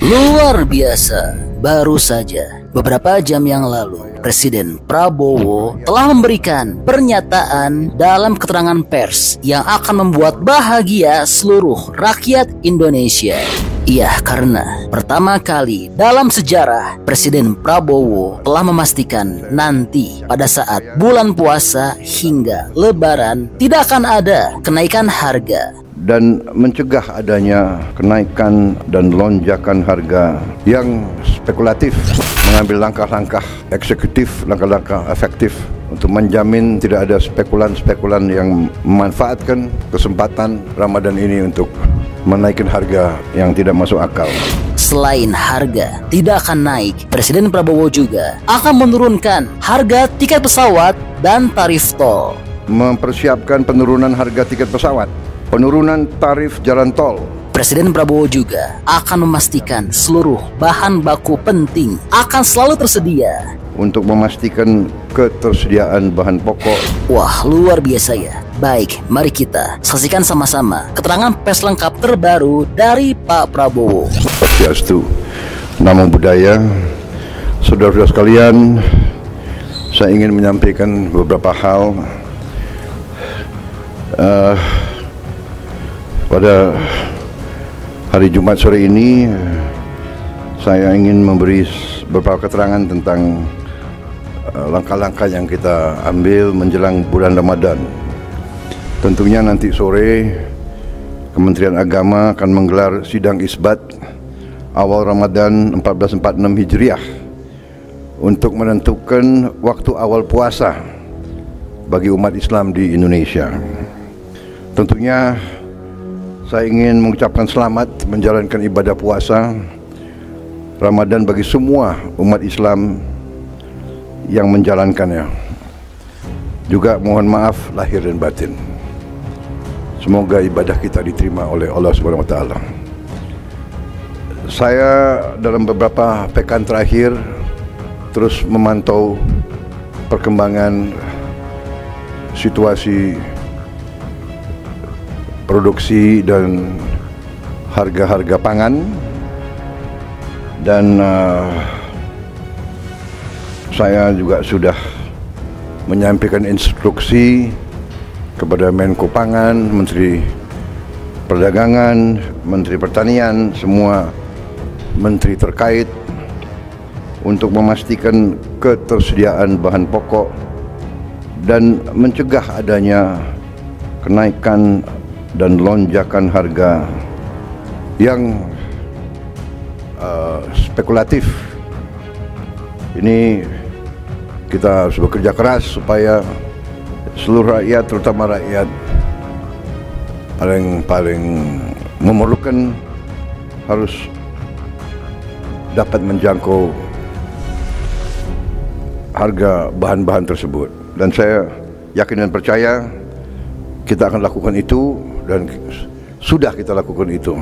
Luar biasa, baru saja beberapa jam yang lalu Presiden Prabowo telah memberikan pernyataan dalam keterangan pers yang akan membuat bahagia seluruh rakyat Indonesia. Iya, karena pertama kali dalam sejarah Presiden Prabowo telah memastikan nanti pada saat bulan puasa hingga Lebaran tidak akan ada kenaikan harga dan mencegah adanya kenaikan dan lonjakan harga yang spekulatif, mengambil langkah-langkah eksekutif, langkah-langkah efektif untuk menjamin tidak ada spekulan-spekulan yang memanfaatkan kesempatan Ramadan ini untuk menaikkan harga yang tidak masuk akal. Selain harga tidak akan naik, Presiden Prabowo juga akan menurunkan harga tiket pesawat dan tarif tol. Mempersiapkan penurunan harga tiket pesawat, penurunan tarif jalan tol. Presiden Prabowo juga akan memastikan seluruh bahan baku penting akan selalu tersedia untuk memastikan ketersediaan bahan pokok. Wah, luar biasa ya. Baik, mari kita saksikan sama-sama keterangan pers lengkap terbaru dari Pak Prabowo. Swastiastu, Namo Buddhaya. Saudara-saudara sekalian, saya ingin menyampaikan beberapa hal. Pada hari Jumat sore ini, saya ingin memberi beberapa keterangan tentang langkah-langkah yang kita ambil menjelang bulan Ramadan. Tentunya nanti sore Kementerian Agama akan menggelar sidang isbat awal Ramadan 1446 Hijriah untuk menentukan waktu awal puasa bagi umat Islam di Indonesia. Tentunya saya ingin mengucapkan selamat menjalankan ibadah puasa Ramadan bagi semua umat Islam yang menjalankannya. Juga mohon maaf lahir dan batin. Semoga ibadah kita diterima oleh Allah Subhanahu wa taala. Saya dalam beberapa pekan terakhir terus memantau perkembangan situasi produksi dan harga-harga pangan, dan saya juga sudah menyampaikan instruksi kepada Menko Pangan, Menteri Perdagangan, Menteri Pertanian, semua menteri terkait untuk memastikan ketersediaan bahan pokok dan mencegah adanya kenaikan dan lonjakan harga yang spekulatif. Ini kita harus bekerja keras supaya seluruh rakyat, terutama rakyat paling memerlukan, harus dapat menjangkau harga bahan-bahan tersebut. Dan saya yakin dan percaya kita akan lakukan itu, dan sudah kita lakukan itu.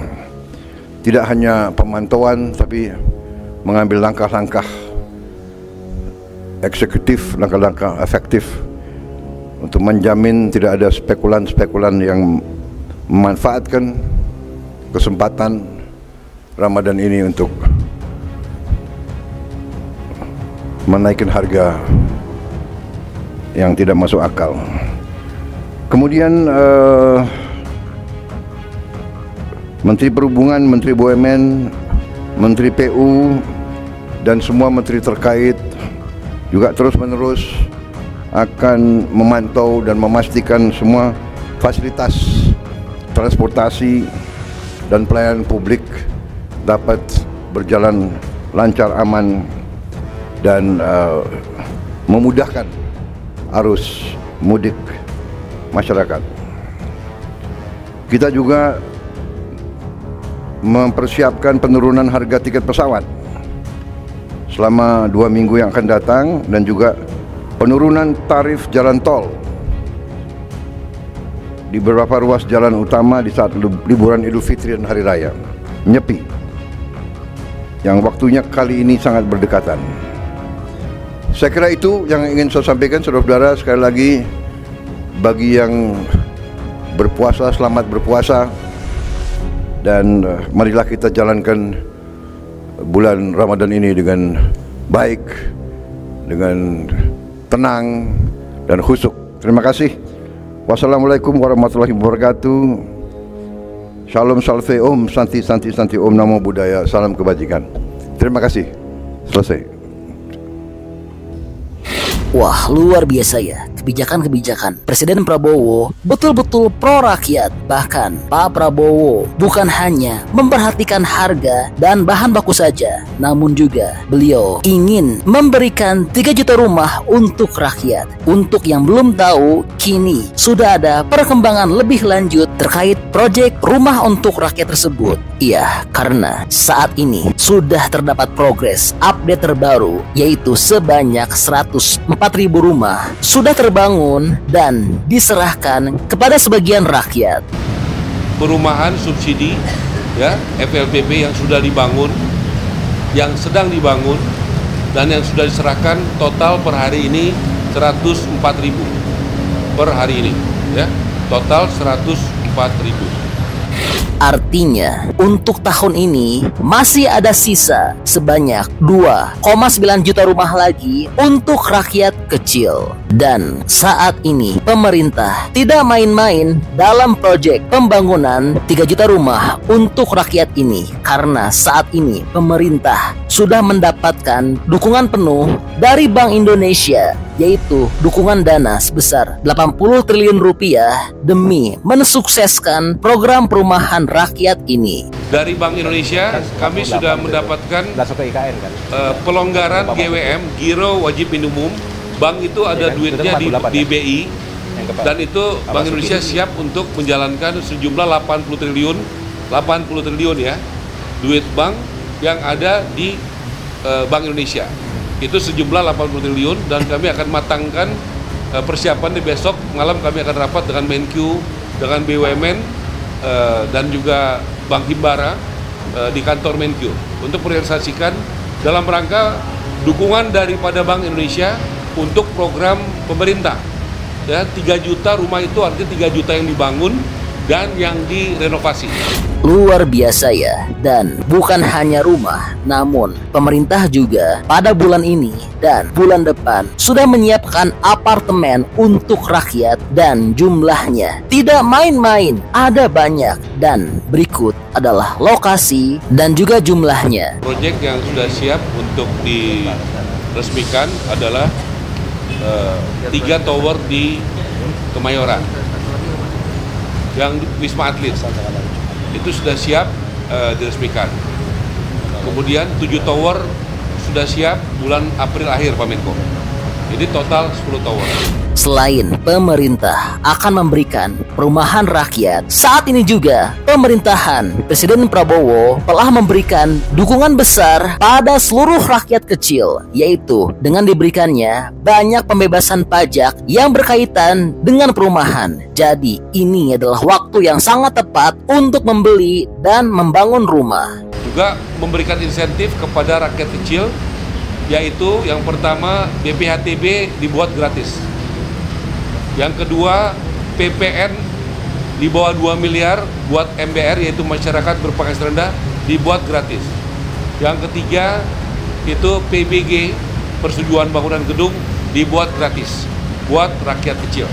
Tidak hanya pemantauan, tapi mengambil langkah-langkah eksekutif, langkah-langkah efektif untuk menjamin tidak ada spekulan-spekulan yang memanfaatkan kesempatan Ramadan ini untuk menaikkan harga yang tidak masuk akal. Kemudian Menteri Perhubungan, Menteri BUMN, Menteri PU, dan semua menteri terkait juga terus-menerus akan memantau dan memastikan semua fasilitas transportasi dan pelayanan publik dapat berjalan lancar, aman, dan memudahkan arus mudik masyarakat. Kita juga mempersiapkan penurunan harga tiket pesawat selama 2 minggu yang akan datang, dan juga penurunan tarif jalan tol di beberapa ruas jalan utama di saat liburan Idul Fitri dan Hari Raya Nyepi, yang waktunya kali ini sangat berdekatan. Saya kira itu yang ingin saya sampaikan, saudara-saudara. Sekali lagi, bagi yang berpuasa, selamat berpuasa. Dan marilah kita jalankan bulan Ramadan ini dengan baik, dengan tenang dan khusyuk. Terima kasih. Wassalamualaikum warahmatullahi wabarakatuh. Shalom salve om, santi santi santi om, namo buddhaya, salam kebajikan. Terima kasih. Selesai. Wah, luar biasa ya kebijakan-kebijakan Presiden Prabowo, betul-betul pro rakyat. Bahkan Pak Prabowo bukan hanya memperhatikan harga dan bahan baku saja, namun juga beliau ingin memberikan 3 juta rumah untuk rakyat. Untuk yang belum tahu, kini sudah ada perkembangan lebih lanjut terkait proyek rumah untuk rakyat tersebut. Iya, karena saat ini sudah terdapat progres update terbaru, yaitu sebanyak 104.000 rumah sudah terbangun dan diserahkan kepada sebagian rakyat. Perumahan subsidi ya, FLPP yang sudah dibangun, yang sedang dibangun, dan yang sudah diserahkan total per hari ini 104.000 per hari ini ya, total 104.000. Artinya, untuk tahun ini masih ada sisa sebanyak 2,9 juta rumah lagi untuk rakyat kecil. Dan saat ini pemerintah tidak main-main dalam proyek pembangunan 3 juta rumah untuk rakyat ini, karena saat ini pemerintah sudah mendapatkan dukungan penuh dari Bank Indonesia, yaitu dukungan dana sebesar 80 triliun rupiah demi mensukseskan program perumahan rakyat ini. Dari Bank Indonesia kami sudah mendapatkan pelonggaran GWM, Giro Wajib Minimum. Bank itu ada duitnya di BI, dan itu Bank Indonesia siap untuk menjalankan sejumlah 80 triliun ya, duit bank yang ada di Bank Indonesia. Itu sejumlah 80 triliun, dan kami akan matangkan persiapan di besok malam. Kami akan rapat dengan Menkyu, dengan BUMN, dan juga Bank Himbara di kantor Menkyu untuk merealisasikan dalam rangka dukungan daripada Bank Indonesia untuk program pemerintah ya. 3 juta rumah itu artinya 3 juta yang dibangun dan yang direnovasi. Luar biasa ya. Dan bukan hanya rumah, namun pemerintah juga pada bulan ini dan bulan depan sudah menyiapkan apartemen untuk rakyat, dan jumlahnya tidak main-main, ada banyak. Dan berikut adalah lokasi dan juga jumlahnya. Proyek yang sudah siap untuk diresmikan adalah 3 tower di Kemayoran yang Wisma Atlet itu sudah siap diresmikan. Kemudian 7 tower sudah siap bulan April akhir Pak Menko. Jadi total 10 tower. Selain pemerintah akan memberikan perumahan rakyat, saat ini juga pemerintahan Presiden Prabowo telah memberikan dukungan besar pada seluruh rakyat kecil, yaitu dengan diberikannya banyak pembebasan pajak yang berkaitan dengan perumahan. Jadi ini adalah waktu yang sangat tepat untuk membeli dan membangun rumah. Juga memberikan insentif kepada rakyat kecil, yaitu yang pertama BPHTB dibuat gratis. Yang kedua, PPN di bawah 2 miliar buat MBR, yaitu masyarakat berpenghasilan rendah, dibuat gratis. Yang ketiga, itu PBG, persetujuan bangunan gedung, dibuat gratis buat rakyat kecil.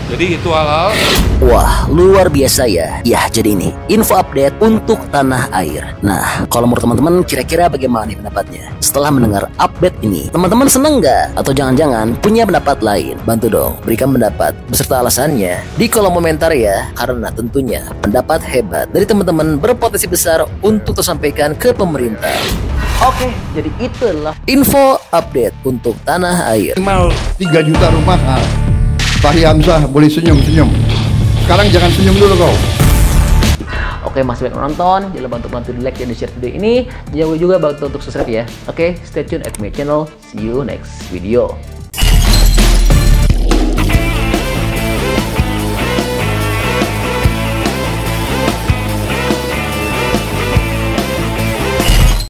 Jadi itu hal-hal. Wah, luar biasa ya. Ya, jadi ini info update untuk tanah air. Nah, kalau menurut teman-teman kira-kira bagaimana nih pendapatnya? Setelah mendengar update ini, teman-teman seneng nggak? Atau jangan-jangan punya pendapat lain? Bantu dong, berikan pendapat beserta alasannya di kolom komentar ya. Karena tentunya pendapat hebat dari teman-teman berpotensi besar untuk tersampaikan ke pemerintah. Oke, jadi itulah info update untuk tanah air. Minimal 3 juta rumah. Fahri Hamzah boleh senyum-senyum. Sekarang jangan senyum dulu kau. Oke, masih banyak menonton. Jangan lupa untuk bantu di like dan di share video ini. Jangan lupa juga bantu untuk subscribe ya. Oke, stay tune at my channel. See you next video.